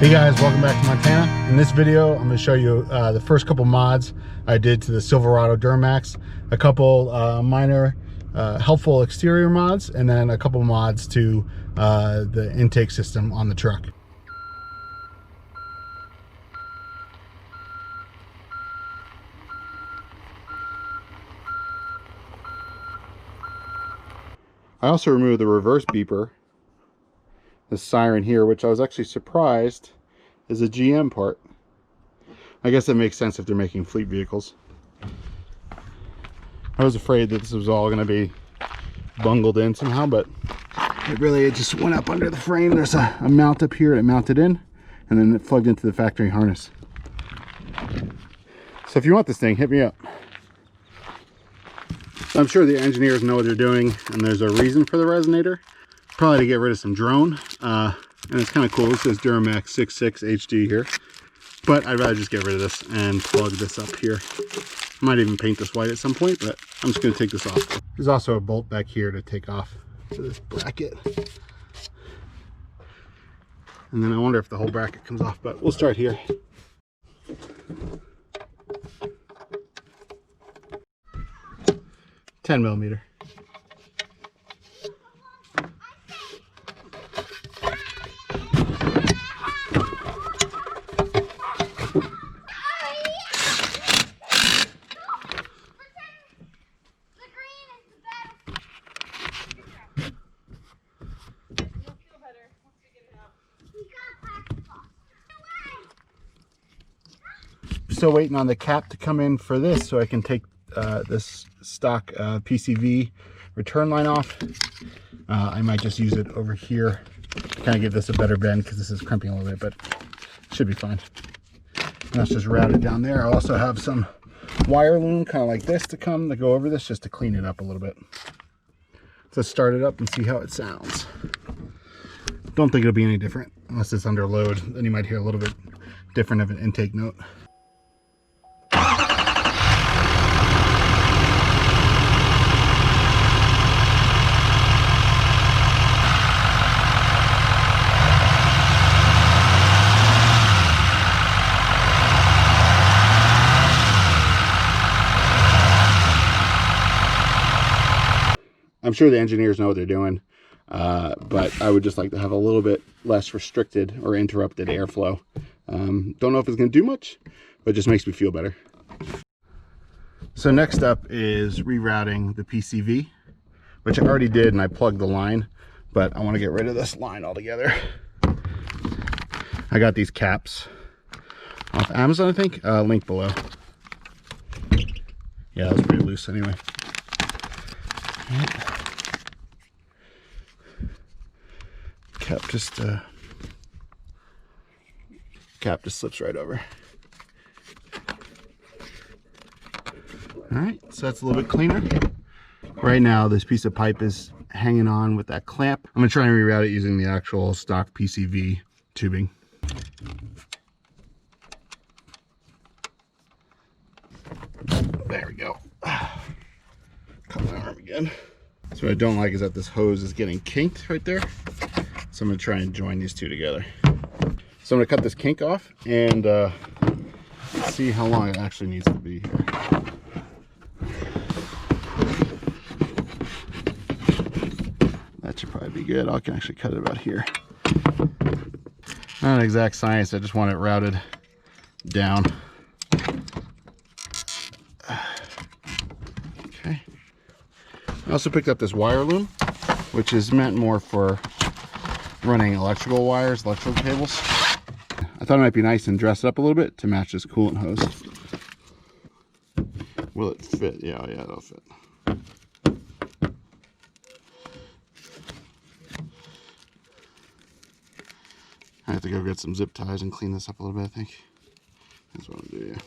Hey guys, welcome back to Montana. In this video, I'm going to show you the first couple mods I did to the Silverado Duramax, a couple minor helpful exterior mods, and then a couple mods to the intake system on the truck. I also removed the reverse beeper, the siren here, which I was actually surprised is a GM part. I guess that makes sense if they're making fleet vehicles. I was afraid that this was all going to be bungled in somehow, but it just went up under the frame. There's a mount up here that mounted in, and then it plugged into the factory harness. So if you want this thing, hit me up. I'm sure the engineers know what they're doing, and there's a reason for the resonator. Probably to get rid of some drone, and it's kind of cool. It says Duramax 66 HD here, but I'd rather just get rid of this and plug this up here. I might even paint this white at some point, but I'm just going to take this off. There's also a bolt back here to take off to this bracket, and then I wonder if the whole bracket comes off, but we'll start here. $10mm. Still waiting on the cap to come in for this so I can take this stock PCV return line off. I might just use it over here to kind of give this a better bend because this is crimping a little bit, but it should be fine. And that's just routed down there. I also have some wire loom kind of like this to go over this just to clean it up a little bit. So let's start it up and see how it sounds. Don't think it'll be any different unless it's under load. Then you might hear a little bit different of an intake note. I'm sure the engineers know what they're doing, but I would just like to have a little bit less restricted or interrupted airflow. Don't know if it's going to do much, but it just makes me feel better. So next up is rerouting the PCV, which I already did, and I plugged the line, but I want to get rid of this line altogether. I got these caps off Amazon, I think. Link below. Yeah, that was pretty loose anyway. Cap just slips right over. All right, so that's a little bit cleaner. Right now, this piece of pipe is hanging on with that clamp. I'm gonna try and reroute it using the actual stock PCV tubing. There we go. Cut my arm again. So what I don't like is that this hose is getting kinked right there. So I'm going to try and join these two together. So I'm going to cut this kink off and see how long it actually needs to be here. That should probably be good. I can actually cut it about here. Not an exact science, I just want it routed down. Okay. I also picked up this wire loom, which is meant more for running electrical wires, electrical cables. I thought it might be nice and dress it up a little bit to match this coolant hose. Will it fit? Yeah, it'll fit. I have to go get some zip ties and clean this up a little bit, I think. That's what I'm gonna do, yeah.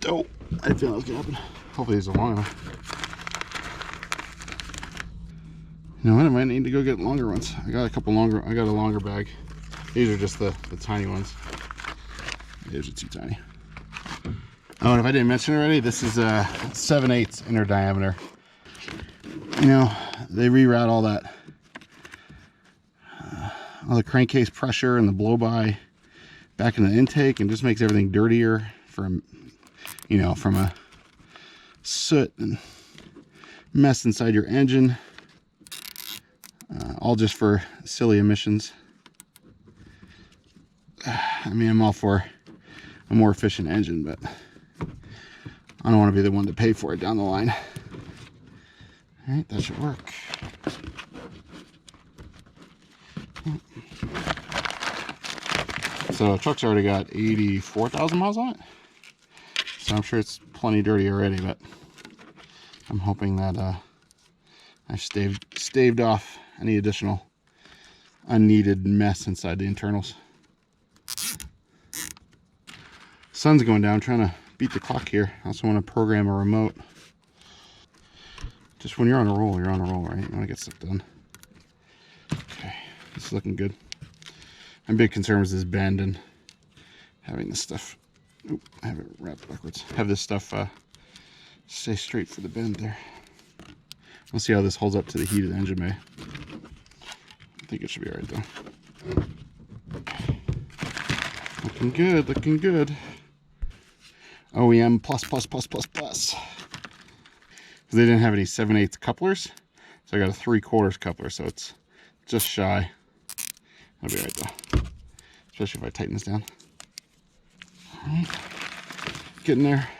Oh, I didn't feel that was gonna happen. Hopefully these are long enough. You know what? I might need to go get longer ones. I got a longer bag. These are just the tiny ones. These are too tiny. Oh, and if I didn't mention already, this is a 7/8 inner diameter. You know, they reroute all that, all the crankcase pressure and the blow by back in the intake, and just makes everything dirtier from, you know, from a soot and mess inside your engine, all just for silly emissions. I mean, I'm all for a more efficient engine, but I don't want to be the one to pay for it down the line. All right, that should work. So the truck's already got 84,000 miles on it, so I'm sure it's plenty dirty already, but I'm hoping that I staved off any additional unneeded mess inside the internals. Sun's going down, I'm trying to beat the clock here. I also want to program a remote. Just when you're on a roll, you're on a roll, right? You want to get stuff done. Okay, this is looking good. My big concern was this bend and having this stuff, oop, I have it wrapped backwards. Have this stuff stay straight for the bend there. We'll see how this holds up to the heat of the engine bay. I think it should be all right though. Looking good, looking good. OEM plus. They didn't have any 7/8 couplers, so I got a 3/4 coupler, so it's just shy. That'll be right though, especially if I tighten this down. All right. Getting there.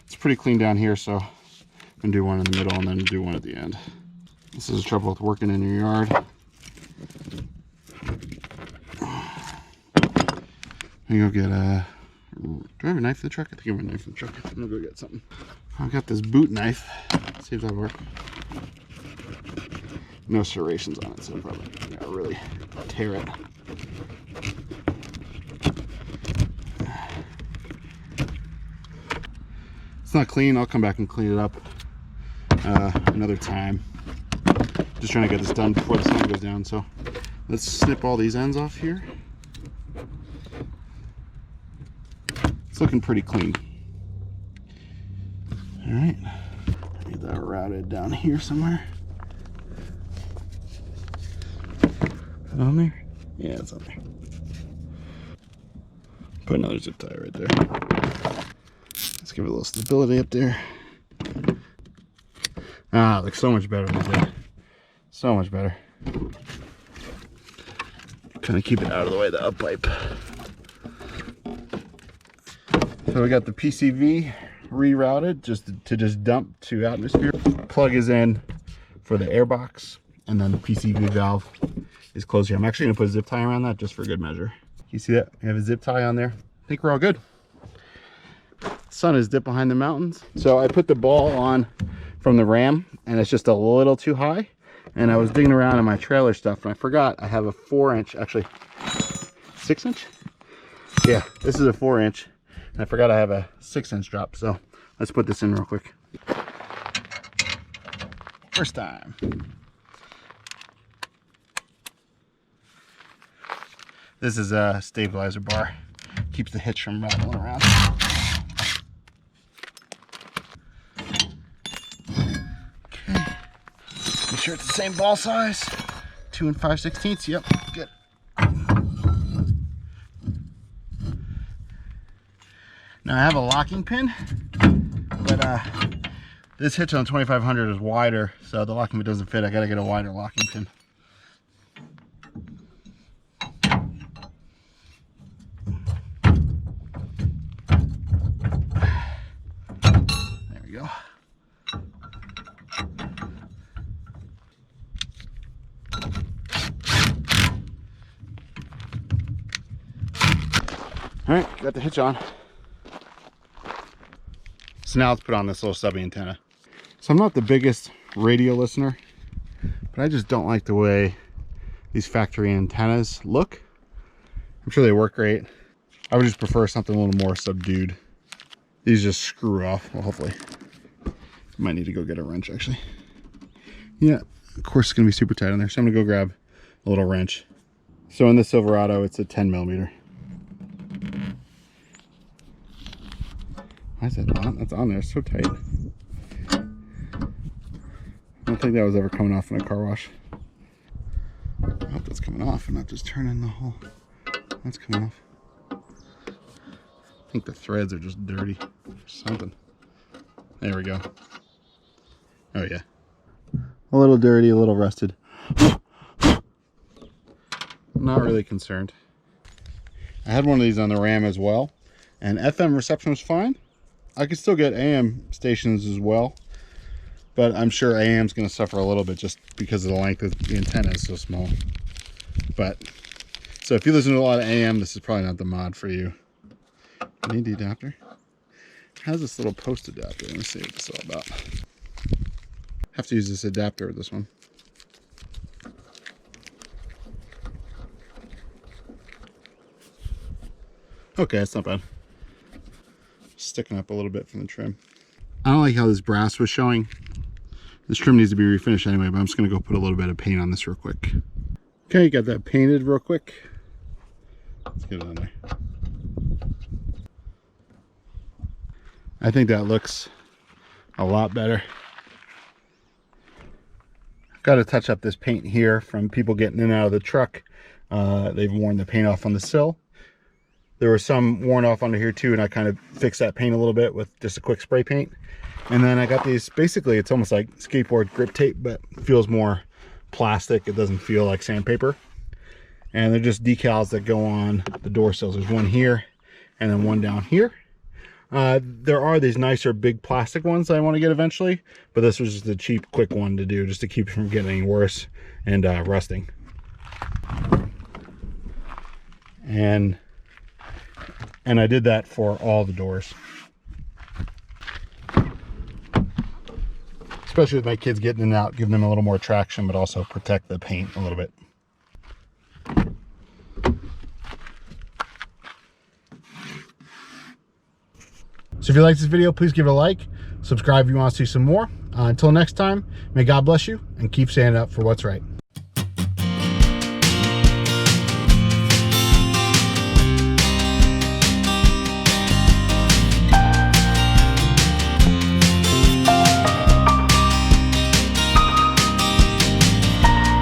It's pretty clean down here, so I'm gonna do one in the middle and then do one at the end. This is the trouble with working in your yard. I'm gonna go get a, do I have a knife in the truck? I think I have a knife in the truck. I'm gonna go get something. I've got this boot knife. Let's see if that'll work. No serrations on it, so I'm probably gonna really tear it. It's not clean. I'll come back and clean it up another time. Just trying to get this done before the sun goes down. So let's snip all these ends off here. It's looking pretty clean. All right, I need that routed down here somewhere. Is it on there? Yeah, it's on there. Put another zip tie right there. Let's give it a little stability up there. Ah, it looks so much better than that. So much better. Kind of keep it out of the way, the up pipe. So we got the PCV rerouted just dump to atmosphere. Plug is in for the air box, and then the PCV valve is closed here. I'm actually gonna put a zip tie around that just for good measure. You see that? We have a zip tie on there. I think we're all good. Sun is dipped behind the mountains. So I put the ball on from the Ram, and it's just a little too high. And I was digging around in my trailer stuff, and I forgot I have a 4-inch, actually 6-inch? Yeah, this is a 4-inch. And I forgot I have a 6-inch drop, so let's put this in real quick. First time. This is a stabilizer bar. Keeps the hitch from rattling around. Okay. Make sure it's the same ball size. 2 5/16. Yep, good. Now I have a locking pin, but this hitch on 2500 is wider, so the locking pin doesn't fit. I gotta get a wider locking pin. There we go. All right, got the hitch on. So now let's put on this little subby antenna. So I'm not the biggest radio listener, but I just don't like the way these factory antennas look. I'm sure they work great. I would just prefer something a little more subdued. These just screw off. Well, hopefully. Might need to go get a wrench actually. Yeah, of course it's gonna be super tight on there. So I'm gonna go grab a little wrench. So in the Silverado, it's a 10 millimeter. Why is that on? That's on there. It's so tight. I don't think that was ever coming off in a car wash. I hope that's coming off and not just turning the whole. That's coming off. I think the threads are just dirty or something. There we go. Oh yeah. A little dirty, a little rusted. Not really concerned. I had one of these on the Ram as well, and FM reception was fine. I could still get AM stations as well, but I'm sure AM's going to suffer a little bit just because of the length of the antenna is so small. But so if you listen to a lot of AM, this is probably not the mod for you. I need the adapter. How's this little post adapter? Let me see what this is all about. Have to use this adapter with this one. Okay, that's not bad. Sticking up a little bit from the trim. I don't like how this brass was showing. This trim needs to be refinished anyway, but I'm just gonna go put a little bit of paint on this real quick. Okay, got that painted real quick. Let's get it on there. I think that looks a lot better. I've got to touch up this paint here from people getting in and out of the truck. They've worn the paint off on the sill. There was some worn off under here too, and I kind of fixed that paint a little bit with just a quick spray paint. And then I got these, basically it's almost like skateboard grip tape, but feels more plastic. It doesn't feel like sandpaper. And they're just decals that go on the door sills. There's one here and then one down here. There are these nicer big plastic ones that I want to get eventually, but this was just a cheap quick one to do just to keep it from getting any worse and rusting. And I did that for all the doors, especially with my kids getting in and out, giving them a little more traction, but also protect the paint a little bit. So if you like this video, please give it a like, subscribe if you want to see some more. Until next time, may God bless you and keep standing up for what's right.